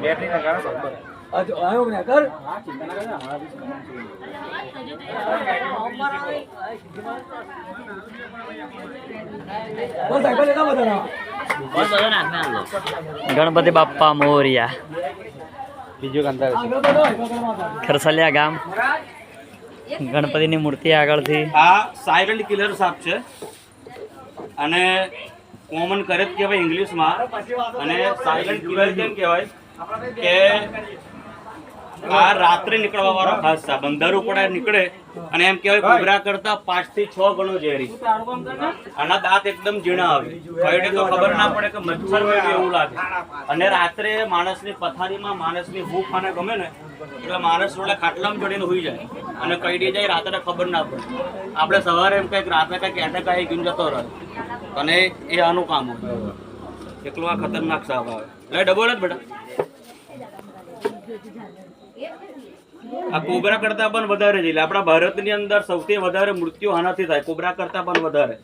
Battery ના કારણ આયો ને કર ગણપતિ બાપ્પા મોરિયા બીજું કંટાળ ખરસલિયા ગામ ગણપતિની મૂર્તિ આગળથી આ સાયલન્ટ કિલર સાપ છે અને કોમન કરે જ કહેવાય ઇંગ્લિશમાં અને સાયલન્ટ કિલર કેમ કહેવાય કે આ રાત્રે નીકળવા વાળો ખાસ સાપ અંધારું પડે નીકળે અને એમ કહેવાય કોબરા કરતા 5 થી 6 ગણો ઝેરી. આના દાંત એકદમ ઝીણા આવે, કઈડે તો ખબર ના પડે કે મચ્છર હોય એવું લાગે. અને રાત્રે માણસની પથારીમાં માણસની હૂફ આને ગમે ને એટલે માણસ જોડે ખાટલામાં ચડીને હોઈ જાય અને કઈડી જાય રાત્રે ખબર ના પડે. આપણે સવારે એમ કંઈક રાત્રે કંઈક એટેક આવી ગયું જતો રહે અને એ આનું કામ હોય. એટલું આ ખતરનાક સાપ આવે એટલે ડબલ જ બેટા. આ કોબરા કરતા પણ વધારે છે. આપણા ભારતની અંદર સૌથી વધારે મૃત્યુ આનાથી થાય, કોબરા કરતા પણ વધારે.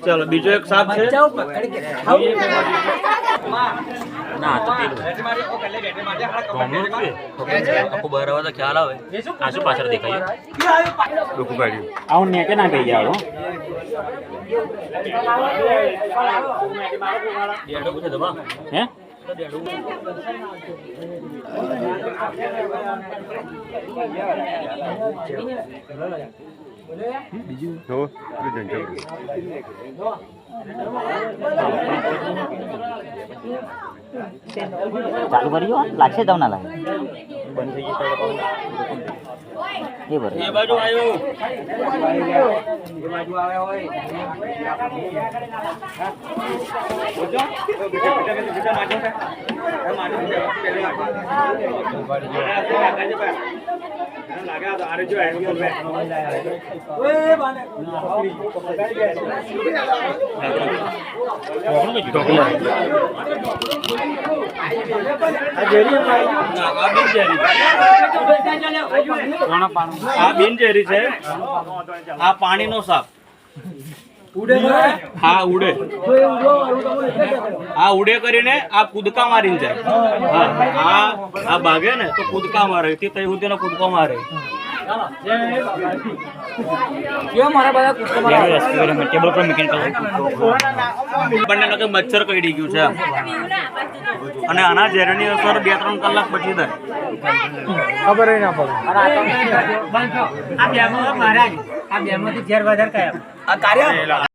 ચલો બીજો એક સાપ છે. ના તો ખ્યાલ આવે આ શું પાછળ દેખાય આવું નેકે ના કહી જાવ હે બીજું ચાલુ કરી લાગશે તમને ના લાગે એ બરાબર એ બાજુ આવ્યો આ બિનઝેરી છે. આ પાણીનો સાપ હા ઉડે. આ ઉડે કરીને આ કૂદકા મારીને જાય. હા આ ભાગે ને તો કૂદકા મારે તે તઈ સુધીનો કૂદકો મારે. મચ્છર કઈડી ગયું છે અને આના ઝેરની અસર 2-3 કલાક પછી થાય. ખબર ના પડે. આ બેમાંથી ઝેર વધારે કયા